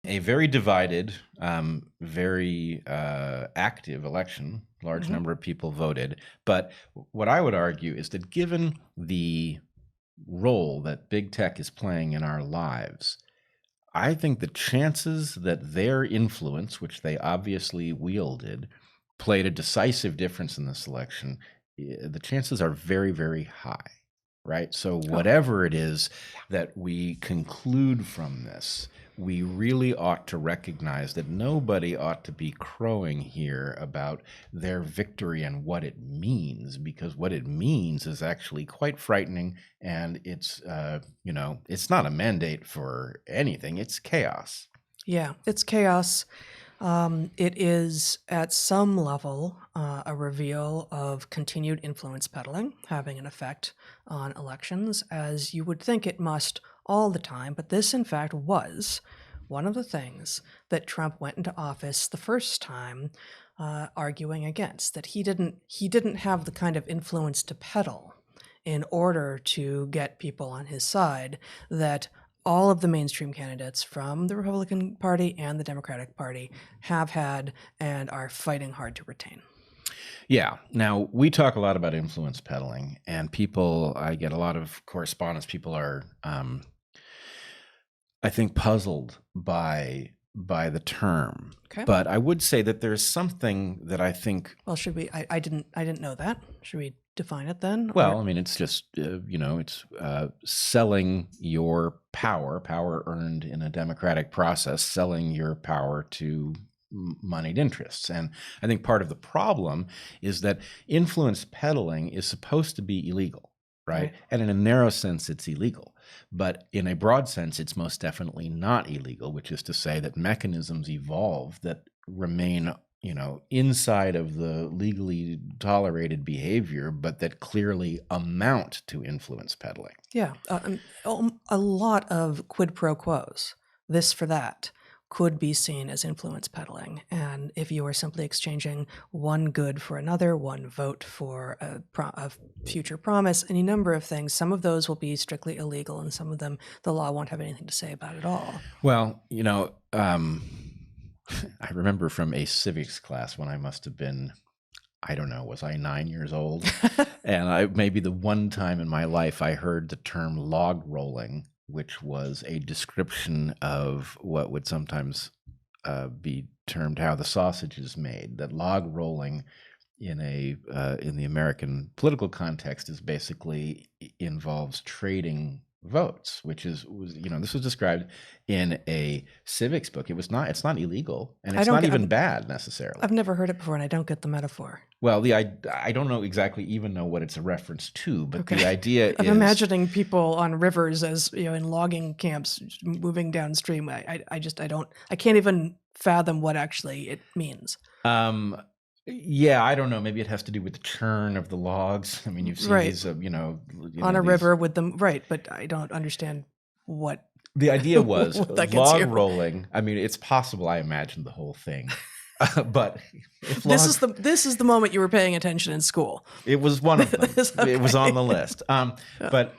a very divided, very active election. Large Mm-hmm. number of people voted. But what I would argue is that given the role that big tech is playing in our lives, I think the chances that their influence, which they obviously wielded, played a decisive difference in this election, the chances are very, very high, right? So Oh, whatever it is that we conclude from this, we really ought to recognize that nobody ought to be crowing here about their victory and what it means, because what it means is actually quite frightening, and it's it's not a mandate for anything. It's chaos. yeah, it's chaos. It is at some level a reveal of continued influence peddling having an effect on elections, as you would think it must all the time. But this, in fact, was one of the things that Trump went into office the first time arguing against. That he didn't have the kind of influence to peddle in order to get people on his side that all of the mainstream candidates from the Republican Party and the Democratic Party have had and are fighting hard to retain. Yeah. Now, we talk a lot about influence peddling, and I get a lot of correspondence. People are, I think, puzzled by the term. Okay. But I would say that there's something that I think. Well, should we? I didn't know that. Should we define it then? Well, I mean, it's just it's selling your power earned in a democratic process, selling your power to moneyed interests. And I think part of the problem is that influence peddling is supposed to be illegal, right? And in a narrow sense, it's illegal. But in a broad sense, it's most definitely not illegal, which is to say that mechanisms evolve that remain inside of the legally tolerated behavior, but that clearly amount to influence peddling. Yeah, a lot of quid pro quos, this for that, could be seen as influence peddling. And if you are simply exchanging one good for another, one vote for a future promise, any number of things, some of those will be strictly illegal, and some of them the law won't have anything to say about at all. Well, I remember from a civics class when I must have been, I don't know, was I 9 years old? And maybe the one time in my life I heard the term log rolling, which was a description of what would sometimes be termed how the sausage is made. That log rolling in the American political context is basically involves trading votes, which this was described in a civics book. It's not illegal, and it's not even bad necessarily. I've never heard it before, and I don't get the metaphor. Well, I don't know even know what it's a reference to, but the idea is... I'm imagining people on rivers as, in logging camps moving downstream. I can't even fathom what actually it means. Yeah, I don't know. Maybe it has to do with the churn of the logs. I mean, you've seen these, on a river with them, right? But I don't understand what the idea was. Log rolling. I mean, it's possible I imagined the whole thing, but this is the moment you were paying attention in school. It was one of them. Okay. It was on the list. But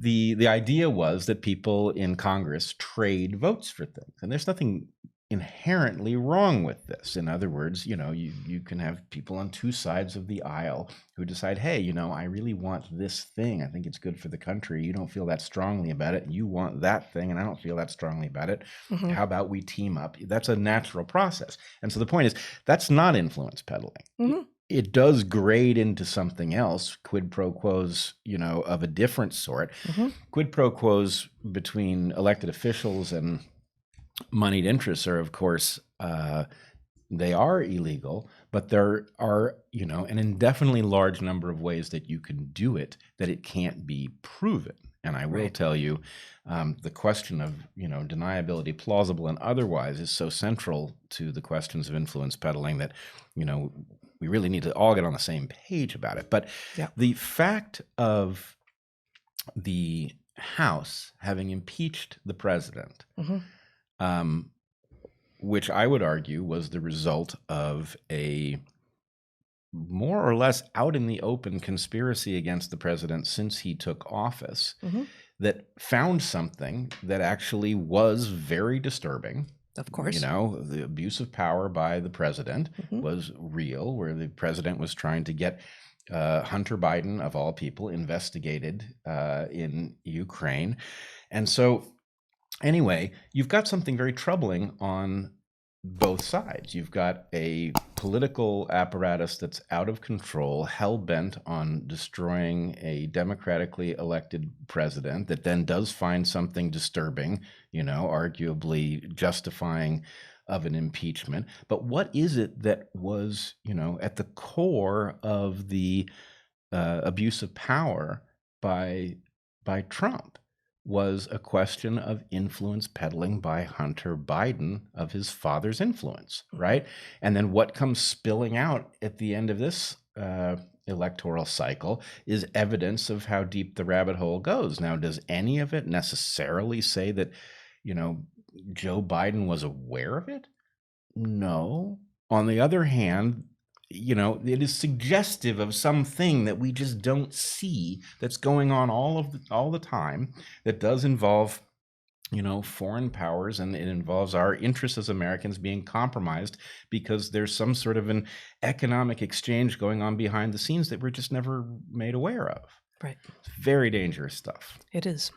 the idea was that people in Congress trade votes for things, and there's nothing inherently wrong with this. In other words, you can have people on two sides of the aisle who decide, hey, I really want this thing. I think it's good for the country. You don't feel that strongly about it. You want that thing, and I don't feel that strongly about it. Mm-hmm. How about we team up? That's a natural process. And so the point is, that's not influence peddling. Mm-hmm. It does grade into something else, quid pro quos, of a different sort. Mm-hmm. Quid pro quos between elected officials and moneyed interests are, of course, they are illegal, but there are, an indefinitely large number of ways that you can do it, that it can't be proven. And I will tell you, the question of, deniability, plausible and otherwise, is so central to the questions of influence peddling that, we really need to all get on the same page about it. But the fact of the House having impeached the president, mm-hmm. Which I would argue was the result of a more or less out in the open conspiracy against the president since he took office, mm-hmm. that found something that actually was very disturbing, Of course. The abuse of power by the president was real, where the president was trying to get Hunter Biden, of all people, investigated in Ukraine. And so, anyway, you've got something very troubling on both sides. You've got a political apparatus that's out of control, hell-bent on destroying a democratically elected president that then does find something disturbing, arguably justifying of an impeachment. But what is it that was, at the core of the abuse of power by Trump? Was a question of influence peddling by Hunter Biden of his father's influence, right? And then what comes spilling out at the end of this electoral cycle is evidence of how deep the rabbit hole goes. Now, does any of it necessarily say that, Joe Biden was aware of it? No. On the other hand, it is suggestive of something that we just don't see that's going on all the time that does involve, foreign powers, and it involves our interests as Americans being compromised because there's some sort of an economic exchange going on behind the scenes that we're just never made aware of. Right. It's very dangerous stuff. It is.